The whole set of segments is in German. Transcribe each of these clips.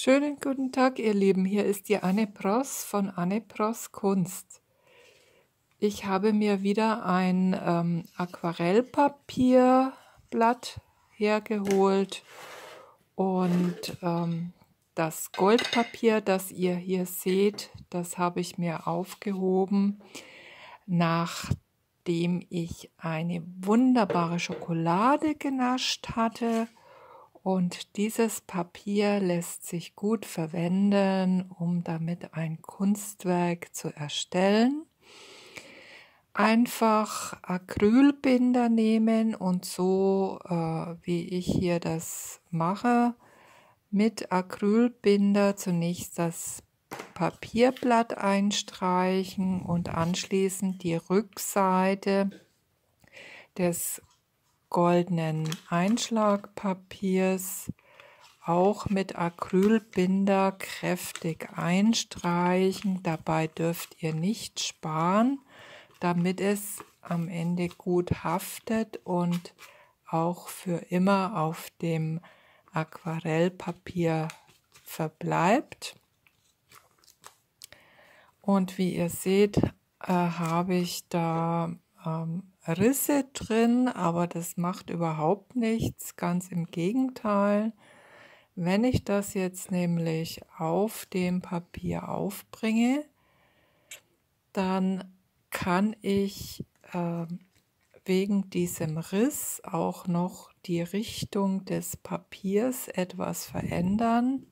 Schönen guten Tag, ihr Lieben. Hier ist die Anne Pross von Anne Pross Kunst. Ich habe mir wieder ein Aquarellpapierblatt hergeholt und das Goldpapier, das ihr hier seht, das habe ich mir aufgehoben, nachdem ich eine wunderbare Schokolade genascht hatte. Und dieses Papier lässt sich gut verwenden, um damit ein Kunstwerk zu erstellen. Einfach Acrylbinder nehmen und so, wie ich hier das mache, mit Acrylbinder zunächst das Papierblatt einstreichen und anschließend die Rückseite des goldenen Einschlagpapiers auch mit Acrylbinder kräftig einstreichen. Dabei dürft ihr nicht sparen, damit es am Ende gut haftet und auch für immer auf dem Aquarellpapier verbleibt. Und wie ihr seht, habe ich da Risse drin, aber das macht überhaupt nichts, ganz im Gegenteil. Wenn ich das jetzt nämlich auf dem Papier aufbringe, dann kann ich wegen diesem Riss auch noch die Richtung des Papiers etwas verändern.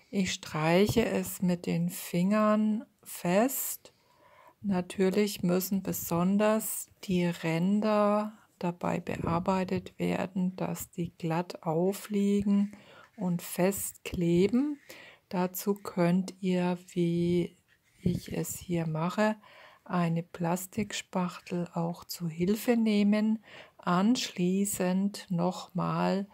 Ich streiche es mit den Fingern fest. Natürlich müssen besonders die Ränder dabei bearbeitet werden, dass die glatt aufliegen und fest kleben. Dazu könnt ihr, wie ich es hier mache, eine Plastikspachtel auch zu Hilfe nehmen. Anschließend nochmal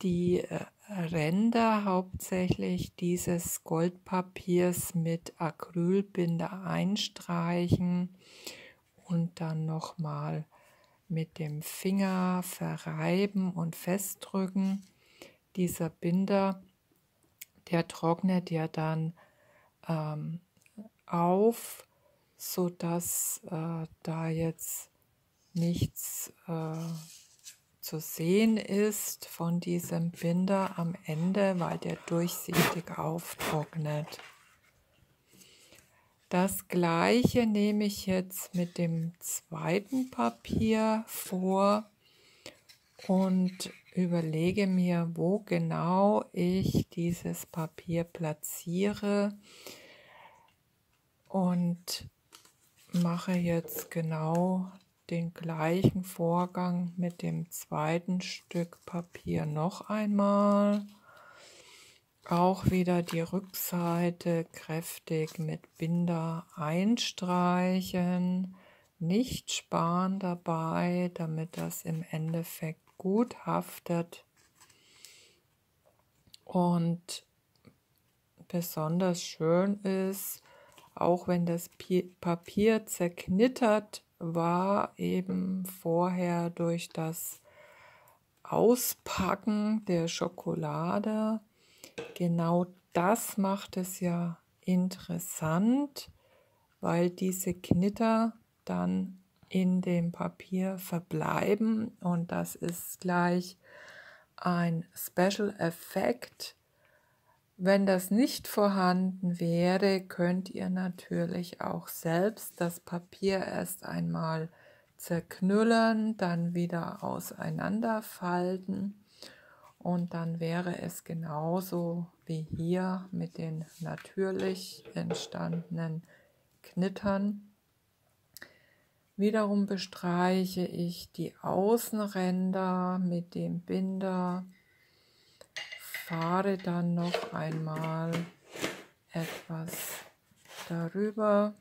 die Ränder hauptsächlich dieses Goldpapiers mit Acrylbinder einstreichen und dann nochmal mit dem Finger verreiben und festdrücken. Dieser Binder, der trocknet ja dann auf, sodass da jetzt nichts zu sehen ist von diesem Binder am Ende, weil der durchsichtig auftrocknet. Das gleiche nehme ich jetzt mit dem zweiten Papier vor und überlege mir, wo genau ich dieses Papier platziere und mache jetzt genau den gleichen Vorgang mit dem zweiten Stück Papier noch einmal. Auch wieder die Rückseite kräftig mit Binder einstreichen, nicht sparen dabei, damit das im Endeffekt gut haftet. Und besonders schön ist, auch wenn das Papier zerknittert war, eben vorher durch das Auspacken der Schokolade. Genau das macht es ja interessant, weil diese Knitter dann in dem Papier verbleiben und das ist gleich ein Special Effekt. Wenn das nicht vorhanden wäre, könnt ihr natürlich auch selbst das Papier erst einmal zerknüllen, dann wieder auseinanderfalten und dann wäre es genauso wie hier mit den natürlich entstandenen Knittern. Wiederum bestreiche ich die Außenränder mit dem Binder, fahre dann noch einmal etwas darüber,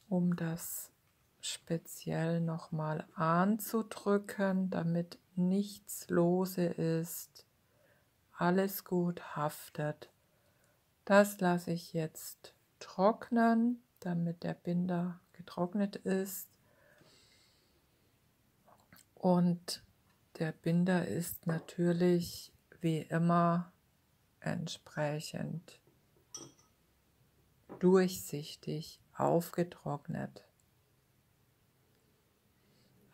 um das speziell nochmal anzudrücken, damit nichts lose ist, alles gut haftet. Das lasse ich jetzt trocknen, damit der Binder getrocknet ist. Und der Binder ist natürlich wie immer entsprechend durchsichtig aufgetrocknet.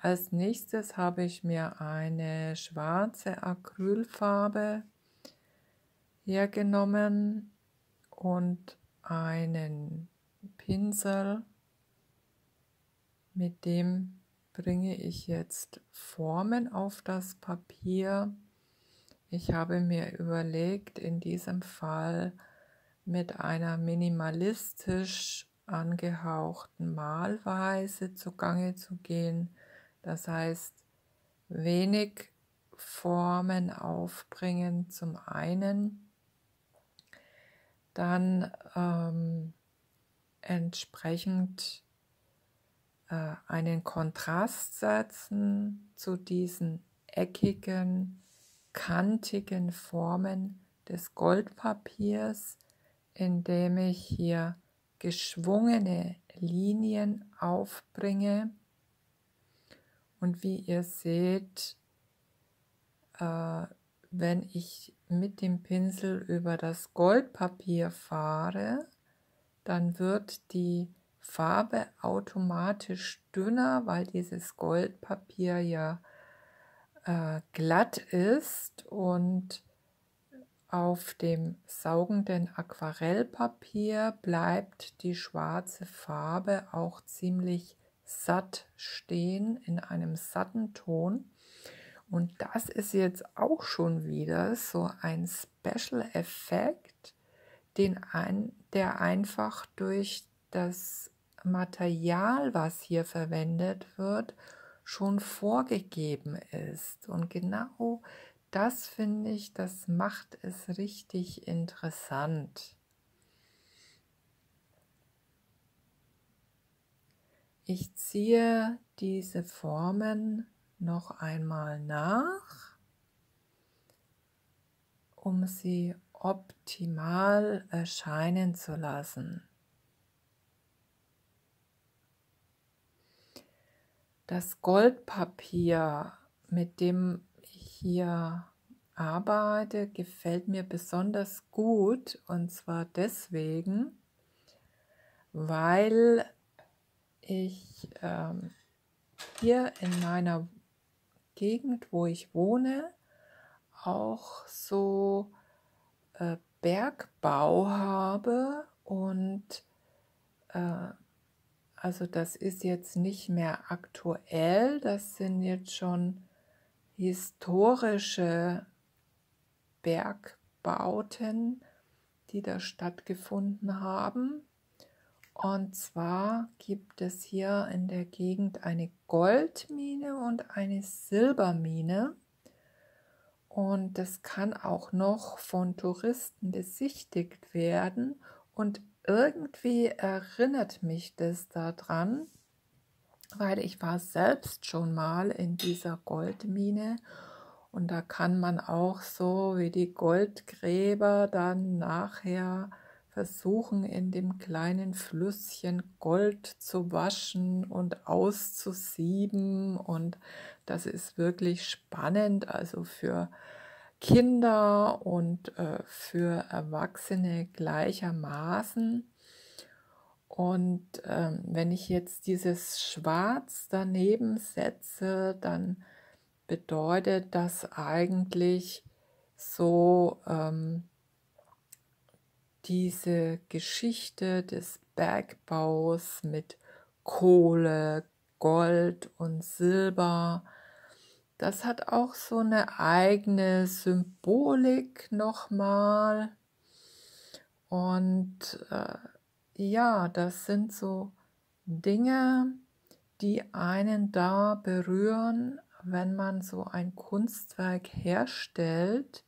Als nächstes habe ich mir eine schwarze Acrylfarbe hergenommen und einen Pinsel, mit dem bringe ich jetzt Formen auf das Papier. Ich habe mir überlegt, in diesem Fall mit einer minimalistisch angehauchten Malweise zugange zu gehen. Das heißt, wenig Formen aufbringen zum einen, dann entsprechend einen Kontrast setzen zu diesen eckigen, kantigen Formen des Goldpapiers, indem ich hier geschwungene Linien aufbringe. Und wie ihr seht, wenn ich mit dem Pinsel über das Goldpapier fahre, dann wird die Farbe automatisch dünner, weil dieses Goldpapier ja glatt ist und auf dem saugenden Aquarellpapier bleibt die schwarze Farbe auch ziemlich satt stehen, in einem satten Ton. Und das ist jetzt auch schon wieder so ein Special-Effekt, der einfach durch das Material, was hier verwendet wird, schon vorgegeben ist. Und genau das finde ich, das macht es richtig interessant. Ich ziehe diese Formen noch einmal nach, um sie optimal erscheinen zu lassen. Das Goldpapier, mit dem ich hier arbeite, gefällt mir besonders gut, und zwar deswegen, weil ich hier in meiner Gegend, wo ich wohne, auch so Bergbau habe und also das ist jetzt nicht mehr aktuell, das sind jetzt schon historische Bergbauten, die da stattgefunden haben. Und zwar gibt es hier in der Gegend eine Goldmine und eine Silbermine. Und das kann auch noch von Touristen besichtigt werden. Und irgendwie erinnert mich das daran, weil ich war selbst schon mal in dieser Goldmine. Und da kann man auch so wie die Goldgräber dann nachher versuchen, in dem kleinen Flüsschen Gold zu waschen und auszusieben. Und das ist wirklich spannend, also für Kinder und für Erwachsene gleichermaßen. Und wenn ich jetzt dieses Schwarz daneben setze, dann bedeutet das eigentlich so diese Geschichte des Bergbaus mit Kohle, Gold und Silber. Das hat auch so eine eigene Symbolik nochmal. Und ja, das sind so Dinge, die einen da berühren, wenn man so ein Kunstwerk herstellt.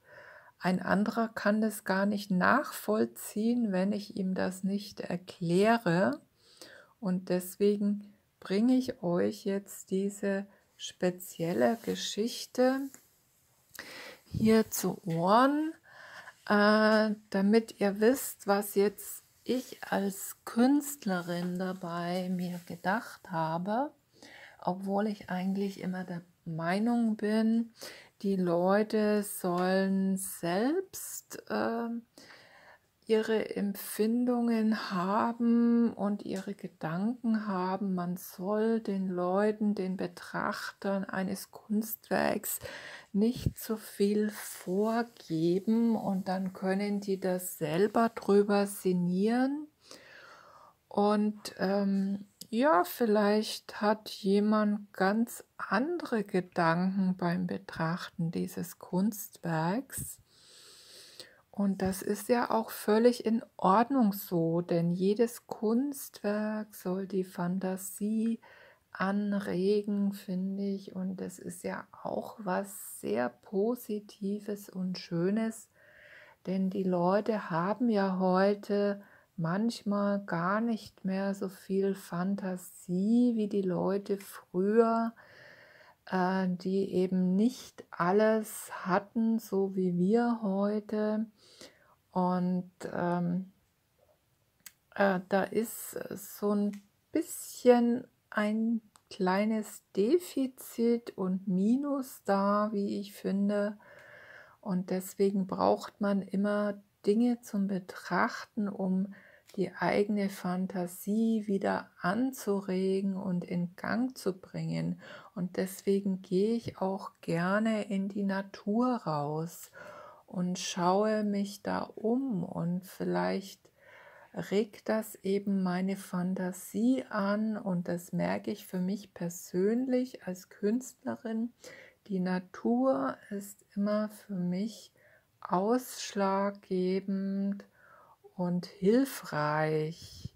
Ein anderer kann das gar nicht nachvollziehen, wenn ich ihm das nicht erkläre. Und deswegen bringe ich euch jetzt diese spezielle Geschichte hier zu Ohren, damit ihr wisst, was jetzt ich als Künstlerin dabei mir gedacht habe, obwohl ich eigentlich immer der Meinung bin, die Leute sollen selbst ihre Empfindungen haben und ihre Gedanken haben. Man soll den Leuten, den Betrachtern eines Kunstwerks nicht zu viel vorgeben und dann können die das selber drüber sinnieren. Und ja, vielleicht hat jemand ganz andere Gedanken beim Betrachten dieses Kunstwerks. Und das ist ja auch völlig in Ordnung so, denn jedes Kunstwerk soll die Fantasie anregen, finde ich. Und das ist ja auch was sehr Positives und Schönes, denn die Leute haben ja heute manchmal gar nicht mehr so viel Fantasie wie die Leute früher, die eben nicht alles hatten, so wie wir heute. Und da ist so ein bisschen ein kleines Defizit und Minus da, wie ich finde. Und deswegen braucht man immer Dinge zum Betrachten, um die eigene Fantasie wieder anzuregen und in Gang zu bringen. Und deswegen gehe ich auch gerne in die Natur raus und schaue mich da um und vielleicht regt das eben meine Fantasie an und das merke ich für mich persönlich als Künstlerin. Die Natur ist immer für mich ausschlaggebend und hilfreich.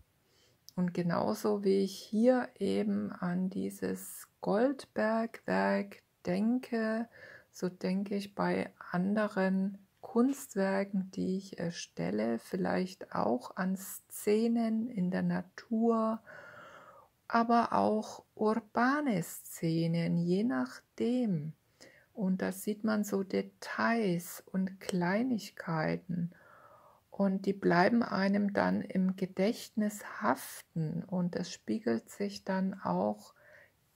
Und genauso wie ich hier eben an dieses Goldbergwerk denke, so denke ich bei anderen Kunstwerken, die ich erstelle, vielleicht auch an Szenen in der Natur, aber auch urbane Szenen, je nachdem. Und da sieht man so Details und Kleinigkeiten. Und die bleiben einem dann im Gedächtnis haften und das spiegelt sich dann auch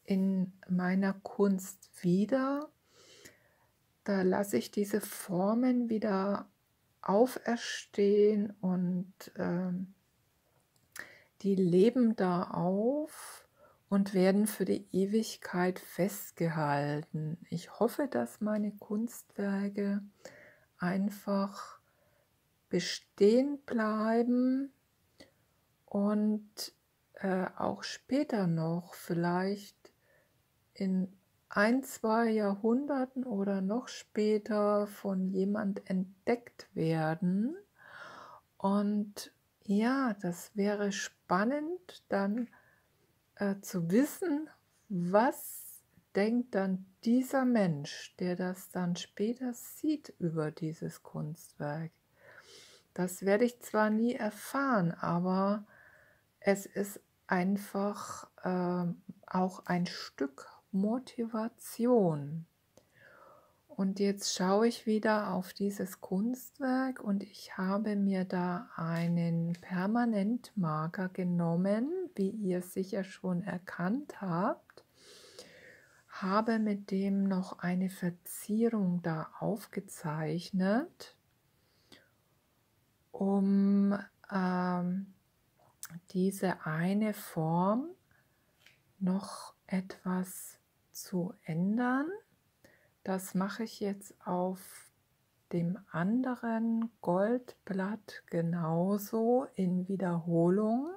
in meiner Kunst wieder. Da lasse ich diese Formen wieder auferstehen und die leben da auf und werden für die Ewigkeit festgehalten. Ich hoffe, dass meine Kunstwerke einfach bestehen bleiben und auch später noch, vielleicht in 1, 2 Jahrhunderten oder noch später von jemand entdeckt werden. Und ja, das wäre spannend dann zu wissen, was denkt dann dieser Mensch, der das dann später sieht über dieses Kunstwerk. Das werde ich zwar nie erfahren, aber es ist einfach auch ein Stück Motivation. Und jetzt schaue ich wieder auf dieses Kunstwerk und ich habe mir da einen Permanentmarker genommen, wie ihr sicher schon erkannt habt, habe mit dem noch eine Verzierung da aufgezeichnet, um diese eine Form noch etwas zu ändern. Das mache ich jetzt auf dem anderen Goldblatt genauso in Wiederholung.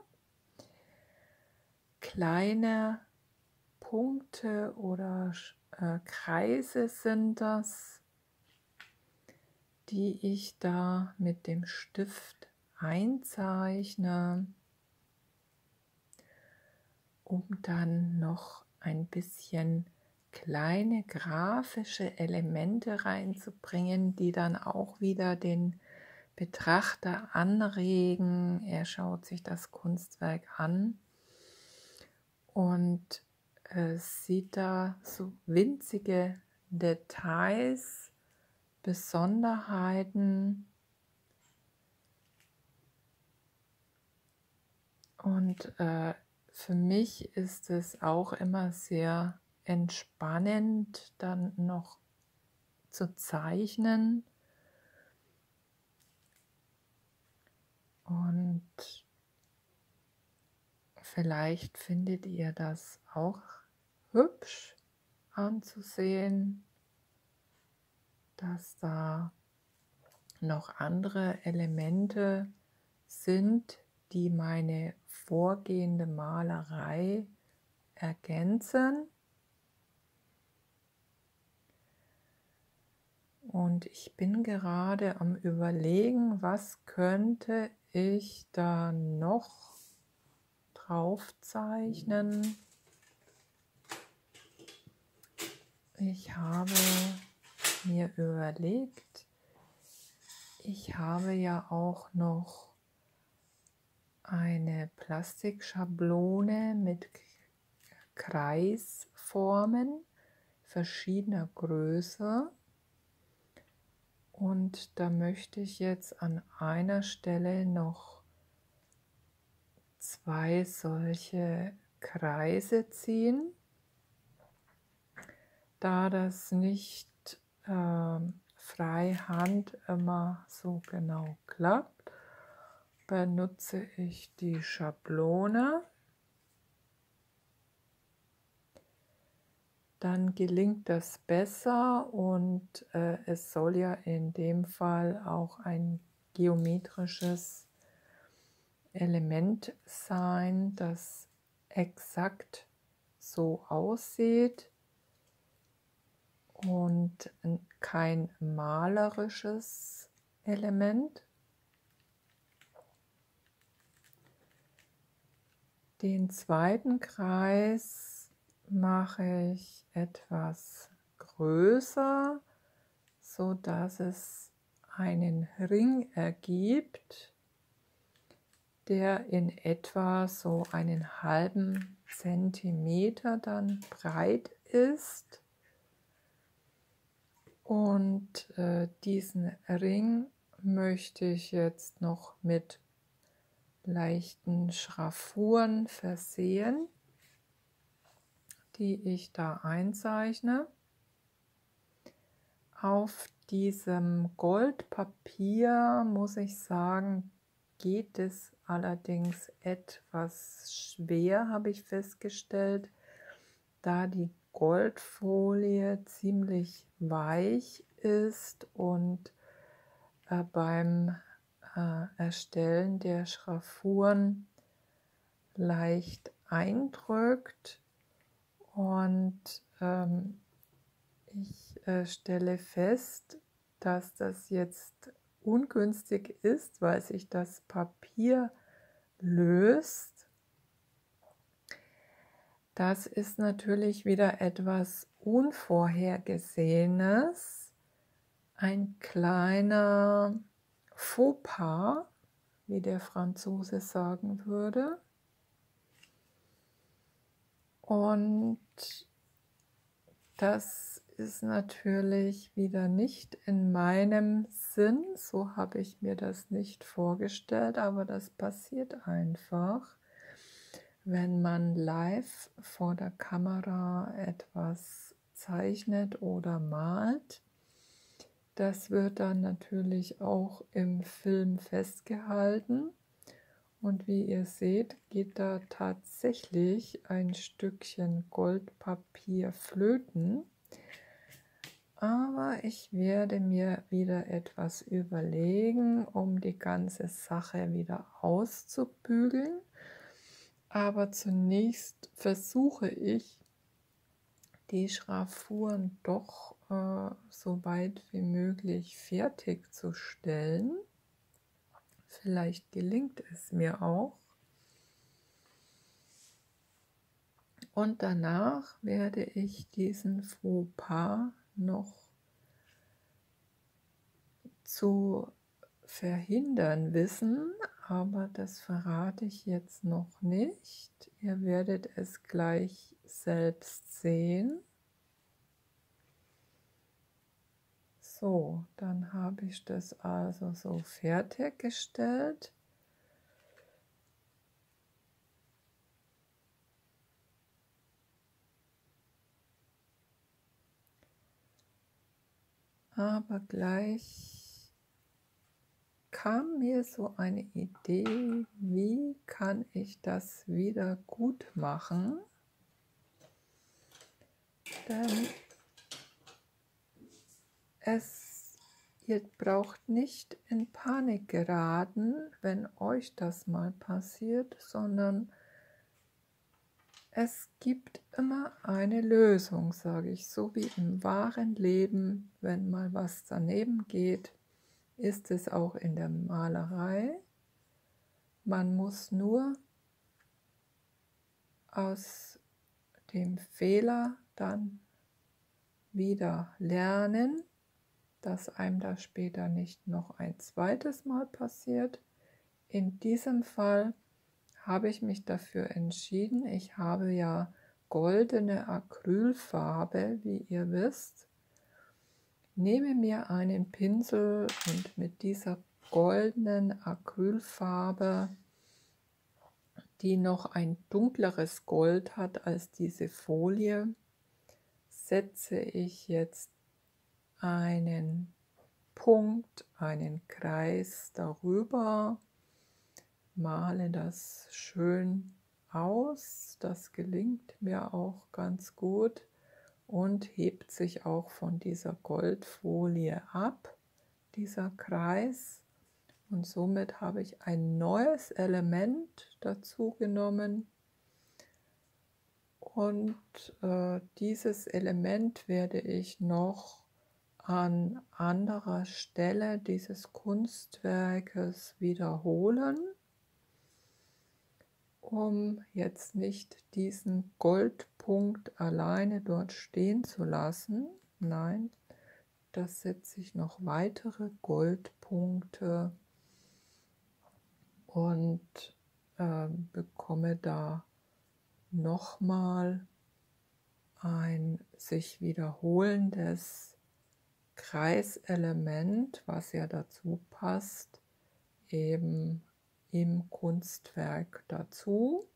Kleine Punkte oder Kreise sind das, die ich da mit dem Stift einzeichne, um dann noch ein bisschen kleine grafische Elemente reinzubringen, die dann auch wieder den Betrachter anregen. Er schaut sich das Kunstwerk an und sieht da so winzige Details, Besonderheiten und für mich ist es auch immer sehr entspannend, dann noch zu zeichnen. Und vielleicht findet ihr das auch hübsch anzusehen, dass da noch andere Elemente sind, die meine vorgehende Malerei ergänzen. Und ich bin gerade am Überlegen, was könnte ich da noch drauf zeichnen. Ich habe mir überlegt, ich habe ja auch noch eine Plastikschablone mit Kreisformen verschiedener Größe. Und da möchte ich jetzt an einer Stelle noch 2 solche Kreise ziehen. Da das nicht freihand immer so genau klappt, benutze ich die Schablone. Dann gelingt das besser und es soll ja in dem Fall auch ein geometrisches Element sein, das exakt so aussieht und kein malerisches Element. Den zweiten Kreis mache ich etwas größer, so dass es einen Ring ergibt, der in etwa so einen halben Zentimeter dann breit ist. Und diesen Ring möchte ich jetzt noch mit leichten Schraffuren versehen, die ich da einzeichne. Auf diesem Goldpapier, muss ich sagen, geht es allerdings etwas schwer, habe ich festgestellt, da die Goldfolie ziemlich weich ist und beim Erstellen der Schraffuren leicht eindrückt. Und ich stelle fest, dass das jetzt ungünstig ist, weil sich das Papier löst. Das ist natürlich wieder etwas Unvorhergesehenes, ein kleiner Fauxpas, wie der Franzose sagen würde. Und das ist natürlich wieder nicht in meinem Sinn, so habe ich mir das nicht vorgestellt, aber das passiert einfach, wenn man live vor der Kamera etwas zeichnet oder malt. Das wird dann natürlich auch im Film festgehalten. Und wie ihr seht, geht da tatsächlich ein Stückchen Goldpapier flöten. Aber ich werde mir wieder etwas überlegen, um die ganze Sache wieder auszubügeln. Aber zunächst versuche ich, die Schraffuren doch so weit wie möglich fertigzustellen. Vielleicht gelingt es mir auch. Und danach werde ich diesen Fauxpas noch zu verhindern wissen, aber das verrate ich jetzt noch nicht. Ihr werdet es gleich selbst sehen. So, dann habe ich das also so fertiggestellt. Aber gleich kam mir so eine Idee, wie kann ich das wieder gut machen? Denn ihr braucht nicht in Panik geraten, wenn euch das mal passiert, sondern es gibt immer eine Lösung, sage ich, so wie im wahren Leben, wenn mal was daneben geht, ist es auch in der Malerei. Man muss nur aus dem Fehler dann wieder lernen, dass einem das später nicht noch ein zweites Mal passiert. In diesem Fall habe ich mich dafür entschieden. Ich habe ja goldene Acrylfarbe, wie ihr wisst. Nehme mir einen Pinsel und mit dieser goldenen Acrylfarbe, die noch ein dunkleres Gold hat als diese Folie, setze ich jetzt einen Punkt, einen Kreis darüber, male das schön aus. Das gelingt mir auch ganz gut und hebt sich auch von dieser Goldfolie ab, dieser Kreis. Und somit habe ich ein neues Element dazu genommen. Und dieses Element werde ich noch an anderer Stelle dieses Kunstwerkes wiederholen, um jetzt nicht diesen Goldpunkt alleine dort stehen zu lassen. Nein, das setze ich noch weitere Goldpunkte und bekomme da nochmal ein sich wiederholendes Kreiselement, was ja dazu passt, eben im Kunstwerk dazu.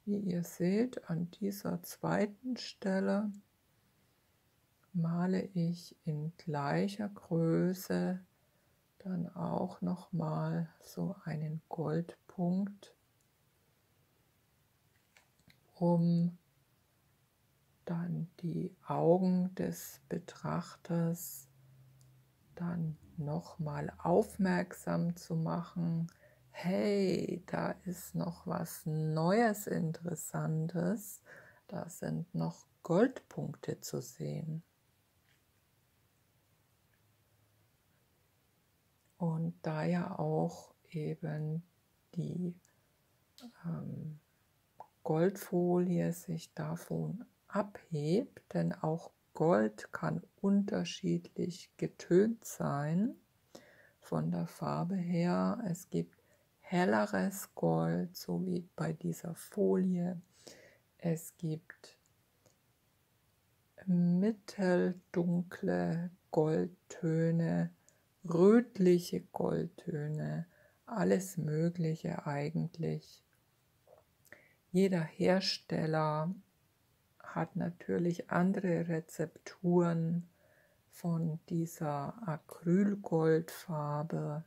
Wie ihr seht, an dieser zweiten Stelle male ich in gleicher Größe dann auch nochmal so einen Goldpunkt, um dann die Augen des Betrachters dann nochmal aufmerksam zu machen. Hey, da ist noch was Neues, Interessantes. Da sind noch Goldpunkte zu sehen. Und da ja auch eben die Goldfolie sich davon abhebt, denn auch Gold kann unterschiedlich getönt sein von der Farbe her. Es gibt helleres Gold, so wie bei dieser Folie. Es gibt mitteldunkle Goldtöne, rötliche Goldtöne, alles Mögliche eigentlich. Jeder Hersteller hat natürlich andere Rezepturen von dieser Acrylgoldfarbe.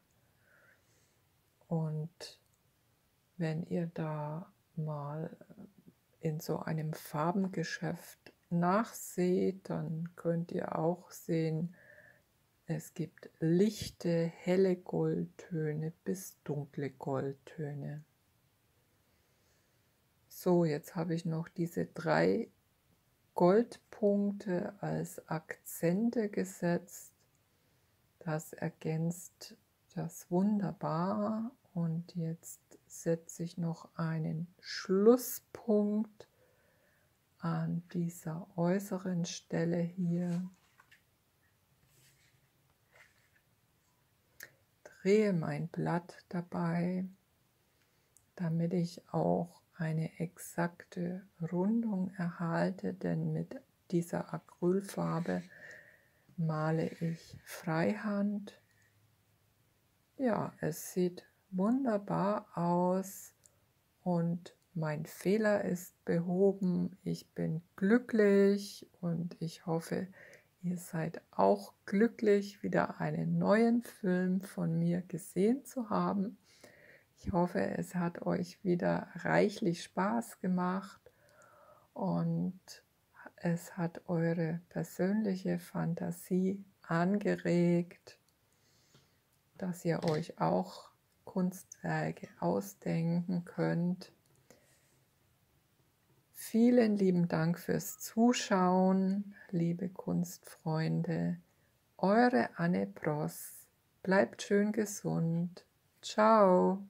Und wenn ihr da mal in so einem Farbengeschäft nachseht, dann könnt ihr auch sehen, es gibt lichte, helle Goldtöne bis dunkle Goldtöne. So, jetzt habe ich noch diese 3 Goldpunkte als Akzente gesetzt. Das ergänzt das wunderbar. Und jetzt setze ich noch einen Schlusspunkt an dieser äußeren Stelle hier. Drehe mein Blatt dabei, damit ich auch eine exakte Rundung erhalte, denn mit dieser Acrylfarbe male ich Freihand. Ja, es sieht wunderbar aus und mein Fehler ist behoben. Ich bin glücklich und ich hoffe, ihr seid auch glücklich, wieder einen neuen Film von mir gesehen zu haben. Ich hoffe, es hat euch wieder reichlich Spaß gemacht und es hat eure persönliche Fantasie angeregt, dass ihr euch auch Kunstwerke ausdenken könnt. Vielen lieben Dank fürs Zuschauen, liebe Kunstfreunde. Eure Anne Bross. Bleibt schön gesund. Ciao.